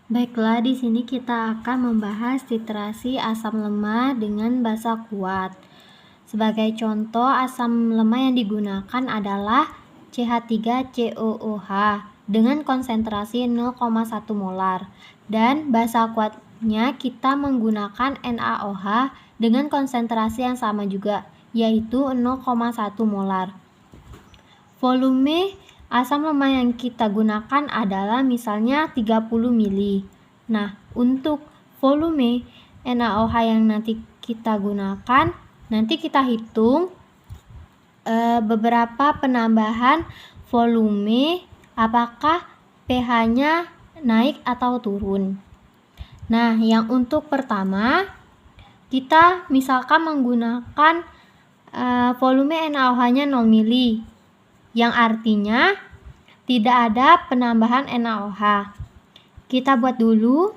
Baiklah, di sini kita akan membahas titrasi asam lemah dengan basa kuat. Sebagai contoh, asam lemah yang digunakan adalah CH3COOH dengan konsentrasi 0,1 molar. Dan basa kuatnya kita menggunakan NaOH dengan konsentrasi yang sama juga, yaitu 0,1 molar. Volume asam lemah yang kita gunakan adalah misalnya 30 mili. Nah, untuk volume NaOH yang nanti kita gunakan, nanti kita hitung beberapa penambahan volume, apakah pH-nya naik atau turun. Nah, yang untuk pertama, kita misalkan menggunakan volume NaOH-nya 0 mili. Yang artinya tidak ada penambahan NaOH. Kita buat dulu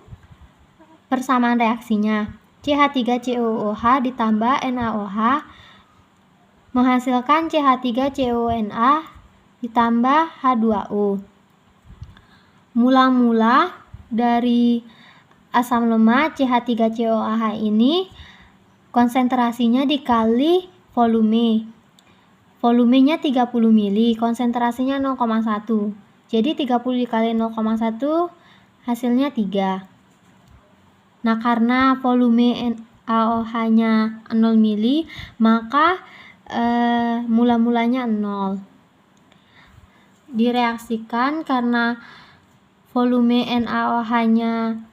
persamaan reaksinya. CH3COOH ditambah NaOH menghasilkan CH3CONA ditambah H2O. Mula-mula dari asam lemah CH3COOH ini konsentrasinya dikali volume. Volumenya 30 mili, konsentrasinya 0,1. Jadi 30 dikali 0,1 hasilnya 3. Nah, karena volume NaOH-nya 0 mili, maka mula-mulanya 0. Direaksikan karena volume NaOH-nya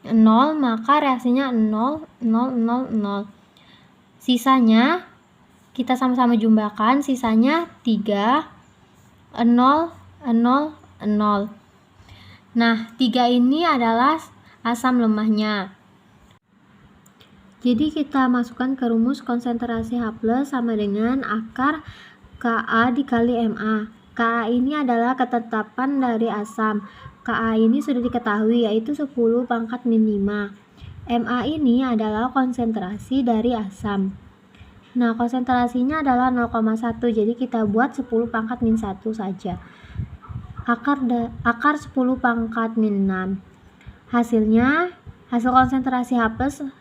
0, maka reaksinya 0, 0, 0, 0. Sisanya kita sama-sama jumlahkan, sisanya 3, 0, 0, 0. Nah, 3 ini adalah asam lemahnya. Jadi kita masukkan ke rumus konsentrasi H+ sama dengan akar Ka dikali Ma. Ka ini adalah ketetapan dari asam. Ka ini sudah diketahui, yaitu 10 pangkat min 5. Ma ini adalah konsentrasi dari asam. Nah, konsentrasinya adalah 0,1, jadi kita buat 10 pangkat min 1 saja. Akar 10 pangkat min 6. Hasil konsentrasi H+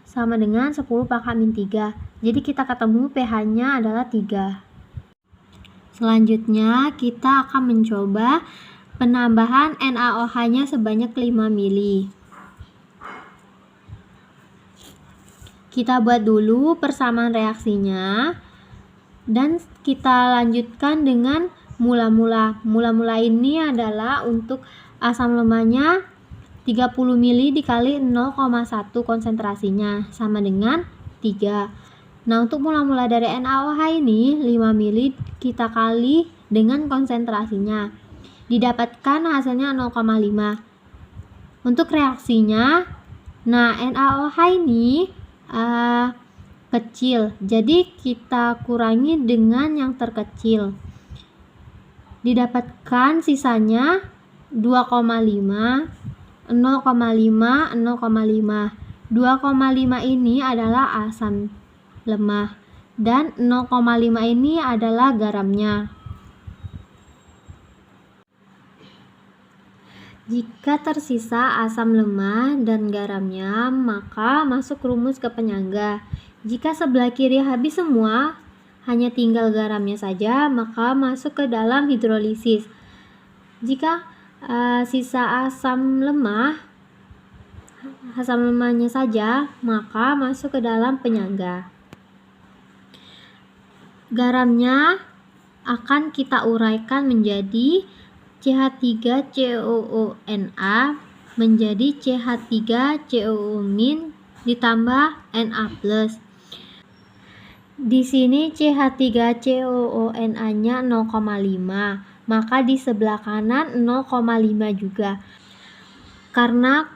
sama dengan 10 pangkat min 3. Jadi kita ketemu pH-nya adalah 3. Selanjutnya, kita akan mencoba penambahan NaOH-nya sebanyak 5 mili. Kita buat dulu persamaan reaksinya dan kita lanjutkan dengan mula-mula. Mula-mula ini adalah untuk asam lemahnya 30 mili dikali 0,1 konsentrasinya sama dengan 3. Nah, untuk mula-mula dari NaOH ini 5 mili kita kali dengan konsentrasinya. Didapatkan hasilnya 0,5. Untuk reaksinya, nah NaOH ini kecil, jadi kita kurangi dengan yang terkecil. Didapatkan sisanya 2,5, 0,5, 0,5. 2,5 ini adalah asam lemah dan 0,5 ini adalah garamnya. Jika tersisa asam lemah dan garamnya, maka masuk rumus ke penyangga. Jika sebelah kiri habis semua, hanya tinggal garamnya saja, maka masuk ke dalam hidrolisis. Jika sisa asam lemahnya saja, maka masuk ke dalam penyangga. Garamnya akan kita uraikan menjadi CH3COONA menjadi CH3COO- ditambah Na+. Di sini CH3COONA-nya 0,5, maka di sebelah kanan 0,5 juga. Karena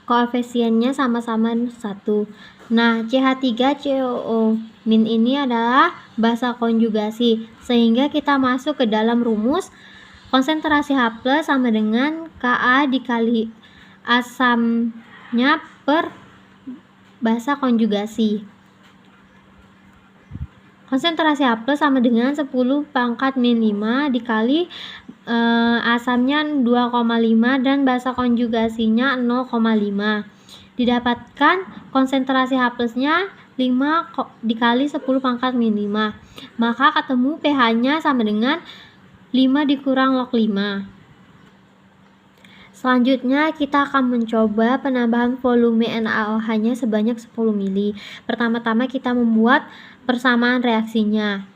koefisiennya sama-sama 1. Nah, CH3COO- ini adalah basa konjugasi, sehingga kita masuk ke dalam rumus konsentrasi H+ sama dengan Ka dikali asamnya per basa konjugasi. Konsentrasi H+ sama dengan 10 pangkat min 5 dikali asamnya 2,5 dan basa konjugasinya 0,5. Didapatkan konsentrasi H+-nya 5 dikali 10 pangkat min 5. Maka ketemu pH-nya sama dengan 5 dikurang log 5. Selanjutnya kita akan mencoba penambahan volume NaOH-nya sebanyak 10 mili. Pertama-tama kita membuat persamaan reaksinya.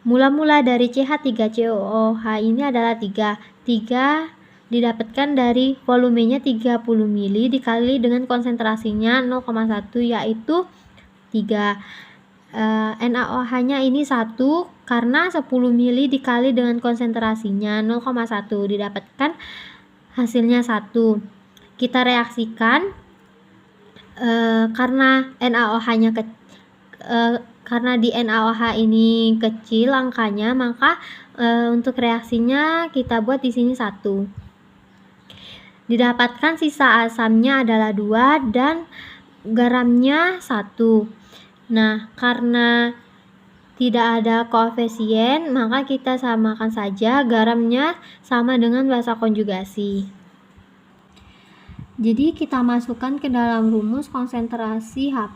Mula-mula dari CH3COOH ini adalah 3. 3 didapatkan dari volumenya 30 mili dikali dengan konsentrasinya 0,1 yaitu 3. NaOH-nya ini 1 karena 10 mili dikali dengan konsentrasinya 0,1 didapatkan hasilnya 1. Kita reaksikan karena NaOH-nya karena di NaOH ini kecil angkanya, maka untuk reaksinya kita buat di sini 1. Didapatkan sisa asamnya adalah 2 dan garamnya 1. Nah, karena tidak ada koefisien, maka kita samakan saja garamnya sama dengan basa konjugasi. Jadi kita masukkan ke dalam rumus konsentrasi H+.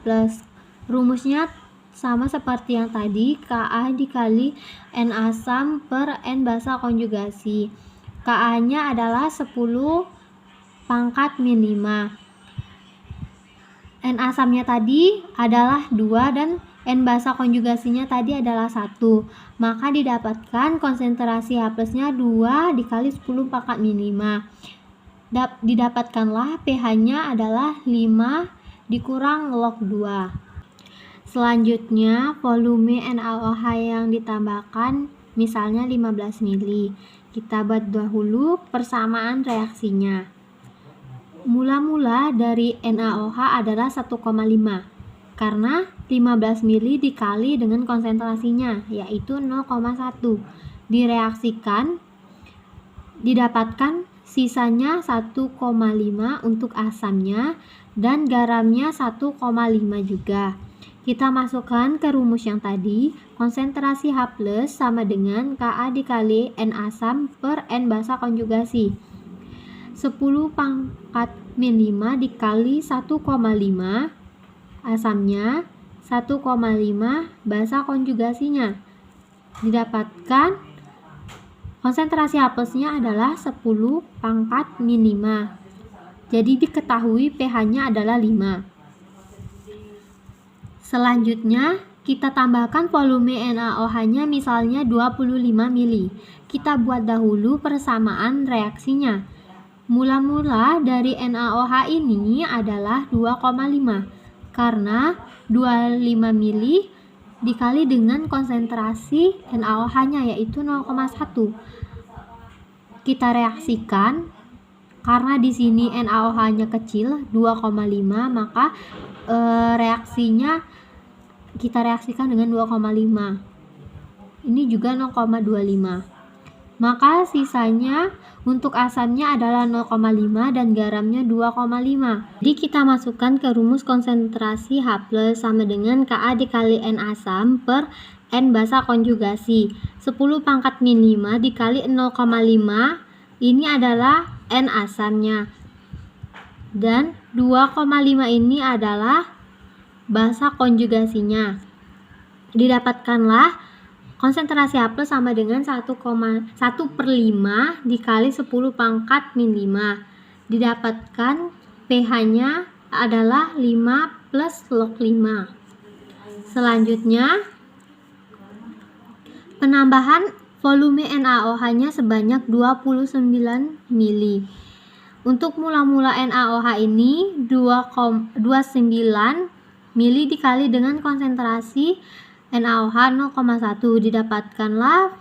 Rumusnya sama seperti yang tadi, Ka dikali N asam per N basa konjugasi. Ka-nya adalah 10 pangkat min 5. N asamnya tadi adalah 2 dan N basa konjugasinya tadi adalah 1. Maka didapatkan konsentrasi H+-nya 2 dikali 10 pangkat min 5. Didapatkanlah pH-nya adalah 5 dikurang log 2. Selanjutnya, volume NaOH yang ditambahkan misalnya 15 mili. Kita buat dahulu persamaan reaksinya. Mula-mula dari NaOH adalah 1,5 karena 15 mili dikali dengan konsentrasinya yaitu 0,1. Direaksikan, didapatkan sisanya 1,5 untuk asamnya dan garamnya 1,5 juga. Kita masukkan ke rumus yang tadi, konsentrasi H+ sama dengan Ka dikali N asam per N basa konjugasi. 10 pangkat min 5 dikali 1,5 asamnya, 1,5 basa konjugasinya. Didapatkan konsentrasi H+-nya adalah 10 pangkat min 5. Jadi diketahui pH-nya adalah 5. Selanjutnya, kita tambahkan volume NaOH-nya misalnya 25 mili. Kita buat dahulu persamaan reaksinya. Mula-mula dari NaOH ini adalah 2,5 karena 25 mili dikali dengan konsentrasi NaOH-nya yaitu 0,1. Kita reaksikan karena di sini NaOH-nya kecil 2,5, maka reaksinya kita reaksikan dengan 2,5. Ini juga 0,25. Maka sisanya untuk asamnya adalah 0,5 dan garamnya 2,5. Jadi kita masukkan ke rumus konsentrasi H+ sama dengan Ka dikali N asam per N basa konjugasi. 10 pangkat min 5 dikali 0,5 ini adalah N asamnya. Dan 2,5 ini adalah basa konjugasinya. Didapatkanlah konsentrasi H+ sama dengan 1,1/5 dikali 10 pangkat min 5. Didapatkan pH-nya adalah 5 plus log 5. Selanjutnya, penambahan volume NaOH-nya sebanyak 29 mili. Untuk mula-mula NaOH ini 29 mili dikali dengan konsentrasi NaOH 0,1. Didapatkanlah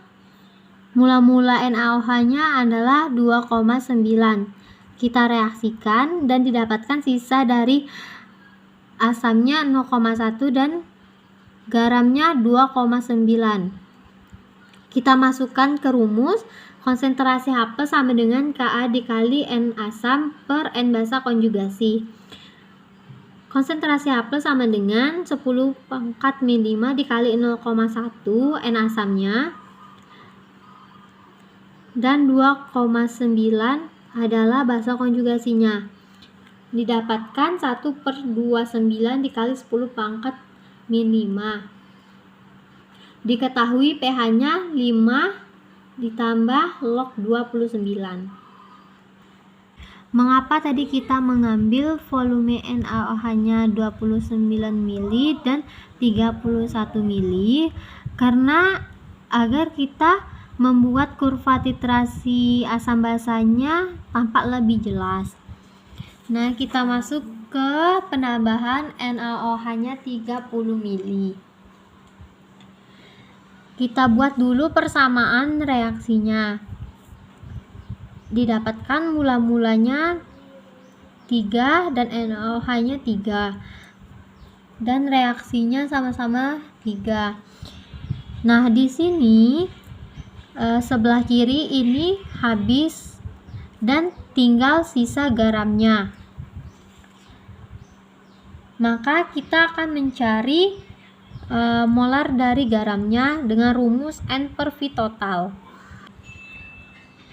mula-mula NaOH-nya adalah 2,9. Kita reaksikan dan didapatkan sisa dari asamnya 0,1 dan garamnya 2,9. Kita masukkan ke rumus konsentrasi H+ sama dengan Ka dikali N asam per N basa konjugasi. Konsentrasi H+ sama dengan 10 pangkat min 5 dikali 0,1 N asamnya, dan 2,9 adalah basa konjugasinya. Didapatkan 1/29 dikali 10 pangkat min 5. Diketahui pH-nya 5 ditambah log 29. Mengapa tadi kita mengambil volume NaOH-nya 29 mili dan 31 mili? Karena agar kita membuat kurva titrasi asam basanya tampak lebih jelas. Nah, kita masuk ke penambahan NaOH-nya 30 mili. Kita buat dulu persamaan reaksinya. Didapatkan mula-mulanya 3 dan NaOH-nya 3. Dan reaksinya sama-sama 3. Nah, di sini sebelah kiri ini habis dan tinggal sisa garamnya. Maka kita akan mencari molar dari garamnya dengan rumus N per V total.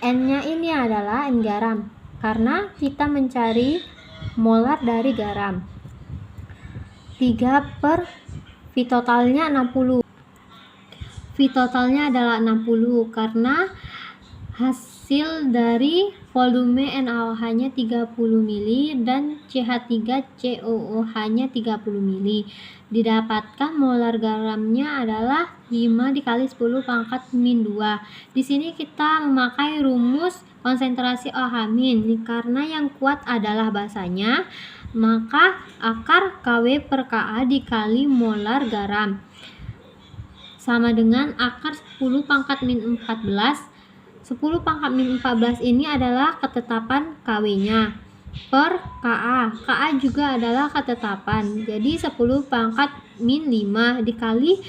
N-nya ini adalah N garam, karena kita mencari molar dari garam. 3 per V totalnya 60. V totalnya adalah 60 karena hasil dari volume NaOH-nya 30 mili dan CH3COOH-nya 30 mili. Didapatkan molar garamnya adalah 5 dikali 10 pangkat min 2. Di sini kita memakai rumus konsentrasi OH- karena yang kuat adalah basanya, maka akar KW per Ka dikali molar garam sama dengan akar 10 pangkat min 14. 10 pangkat min 14 ini adalah ketetapan KW-nya per Ka. Ka juga adalah ketetapan. Jadi 10 pangkat min 5 dikali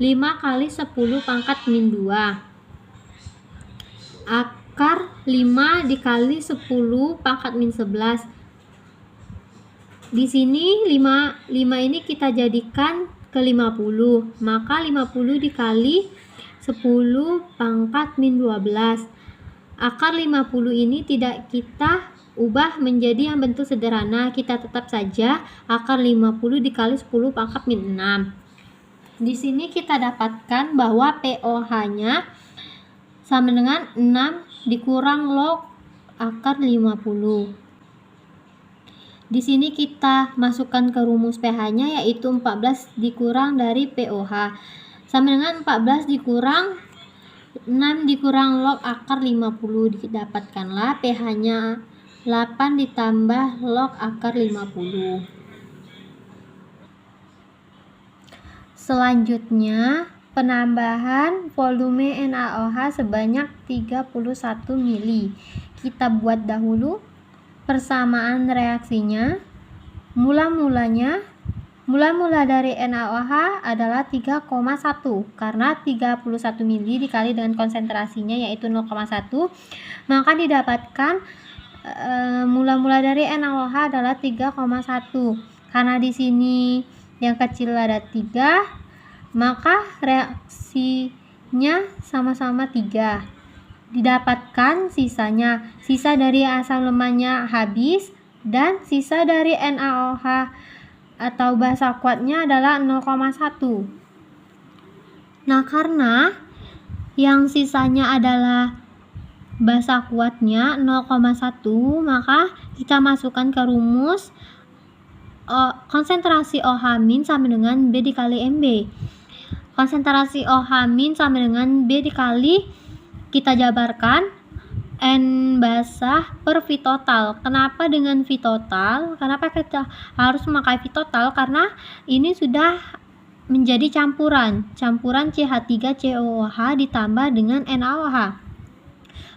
5 kali 10 pangkat min 2. Akar 5 dikali 10 pangkat min 11. Di sini 5 ini kita jadikan ke 50. Maka 50 dikali 10 pangkat min 12. Akar 50 ini tidak kita ubah menjadi yang bentuk sederhana, kita tetap saja akar 50 dikali 10 pangkat min 6. Di sini kita dapatkan bahwa pOH-nya sama dengan 6 dikurang log akar 50. Di sini kita masukkan ke rumus pH-nya yaitu 14 dikurang dari pOH. Sama dengan 14 dikurang 6 dikurang log akar 50. Didapatkanlah pH-nya 8 ditambah log akar 50. Selanjutnya, penambahan volume NaOH sebanyak 31 mili. Kita buat dahulu persamaan reaksinya. Mula dari NaOH adalah 3,1 karena 31 mili dikali dengan konsentrasinya yaitu 0,1, maka didapatkan mula dari NaOH adalah 3,1. Karena di sini yang kecil ada 3, maka reaksinya sama-sama 3. Didapatkan sisanya. Sisa dari asam lemaknya habis dan sisa dari NaOH atau basa kuatnya adalah 0,1. Nah, karena yang sisanya adalah basa kuatnya 0,1, maka kita masukkan ke rumus konsentrasi OH- sama dengan B dikali MB. Konsentrasi OH- sama dengan B dikali, kita jabarkan N basah per V total. Kenapa dengan V total? Kenapa kita harus memakai V total? Karena ini sudah menjadi campuran CH3COOH ditambah dengan NaOH.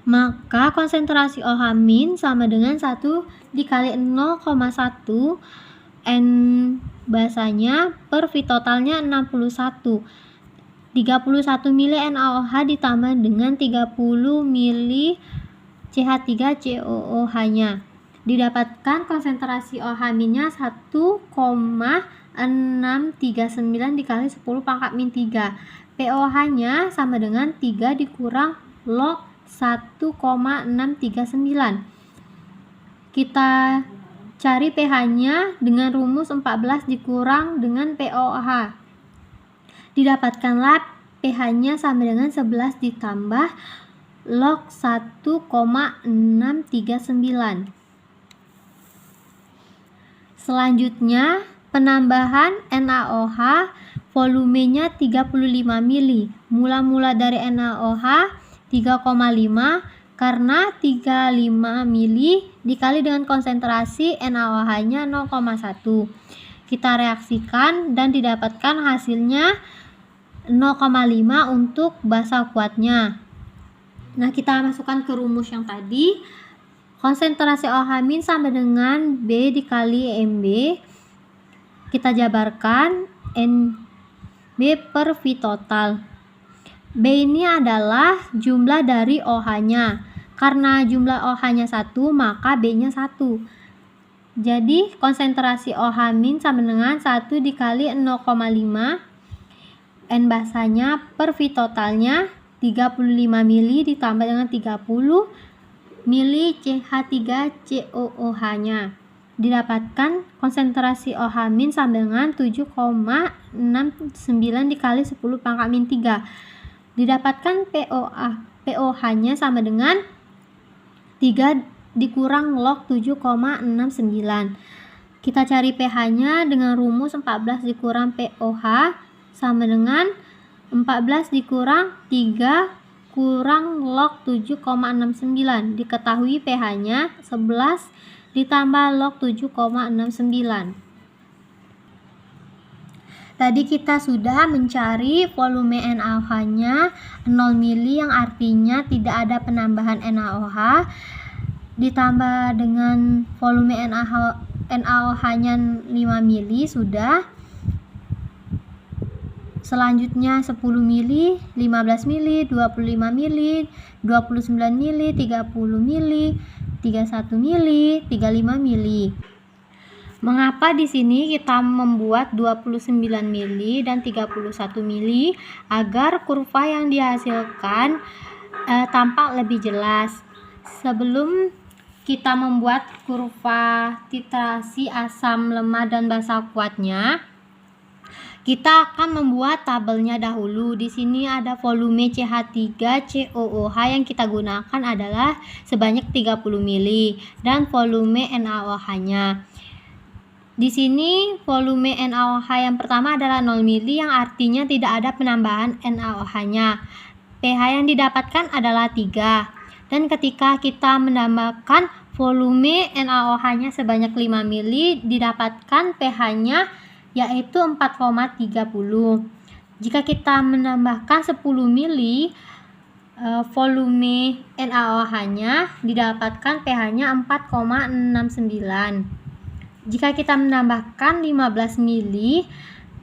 Maka konsentrasi OH- sama dengan 1 dikali 0,1 N basanya per V totalnya 61. 31 mili NaOH ditambah dengan 30 mili CH3COOH-nya. Didapatkan konsentrasi OH-nya 1,639 dikali 10 pangkat min 3. POH-nya sama dengan 3 dikurang log 1,639. Kita cari pH-nya dengan rumus 14 dikurang dengan POH. Didapatkanlah pH-nya sama dengan 11 ditambah log 1,639. Selanjutnya, penambahan NaOH volumenya 35 mili. Mula-mula dari NaOH 3,5 karena 35 mili dikali dengan konsentrasi NaOH-nya 0,1. Kita reaksikan dan didapatkan hasilnya 0,5 untuk basa kuatnya. Nah, kita masukkan ke rumus yang tadi. Konsentrasi OH- sama dengan B dikali MB. Kita jabarkan NB per V total. B ini adalah jumlah dari OH-nya. Karena jumlah OH-nya 1, maka B-nya 1. Jadi konsentrasi OH- sama dengan 1 dikali 0,5 N basanya per V totalnya 35 mili ditambah dengan 30 mili CH3COOH-nya. Didapatkan konsentrasi OH- sama dengan 7,69 dikali 10 pangkat min 3. Didapatkan POH-nya sama dengan 3 dikurang log 7,69. Kita cari pH-nya dengan rumus 14 dikurang POH sama dengan 14 dikurang 3 kurang log 7,69. Diketahui pH-nya 11 ditambah log 7,69. Tadi kita sudah mencari volume NaOH-nya 0 mili yang artinya tidak ada penambahan NaOH, ditambah dengan volume NaOH-nya 5 mili sudah. Selanjutnya 10 mili, 15 mili, 25 mili, 29 mili, 30 mili, 31 mili, 35 mili. Mengapa di sini kita membuat 29 mili dan 31 mili agar kurva yang dihasilkan tampak lebih jelas. Sebelum kita membuat kurva titrasi asam lemah dan basa kuatnya, kita akan membuat tabelnya dahulu. Di sini ada volume CH3COOH yang kita gunakan adalah sebanyak 30 mili dan volume NaOH-nya. Di sini volume NaOH yang pertama adalah 0 mili yang artinya tidak ada penambahan NaOH-nya. pH yang didapatkan adalah 3. Dan ketika kita menambahkan volume NaOH-nya sebanyak 5 mili, didapatkan pH-nya yaitu 4,30. Jika kita menambahkan 10 mili volume NaOH-nya, didapatkan pH-nya 4,69. Jika kita menambahkan 15 mili,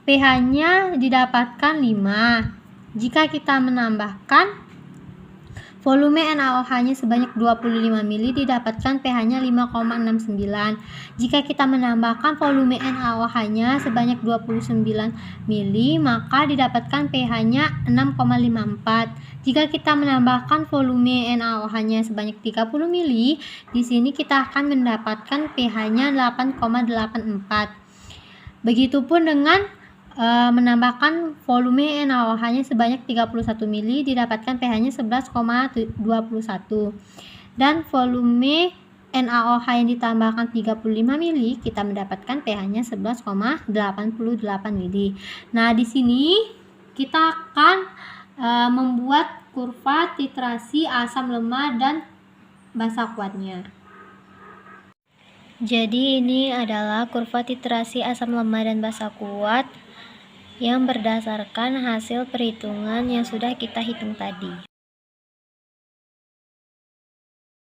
pH-nya didapatkan 5. Jika kita menambahkan volume NaOH-nya sebanyak 25 mili, didapatkan pH-nya 5,69. Jika kita menambahkan volume NaOH-nya sebanyak 29 mili, maka didapatkan pH-nya 6,54. Jika kita menambahkan volume NaOH-nya sebanyak 30 mili, di sini kita akan mendapatkan pH-nya 8,84. Begitupun dengan menambahkan volume NaOH-nya sebanyak 31 mili, didapatkan pH-nya 11,21. Dan volume NaOH yang ditambahkan 35 mili, kita mendapatkan pH-nya 11,88 mili. Nah, di sini kita akan membuat kurva titrasi asam lemah dan basa kuatnya. Jadi ini adalah kurva titrasi asam lemah dan basa kuat yang berdasarkan hasil perhitungan yang sudah kita hitung tadi.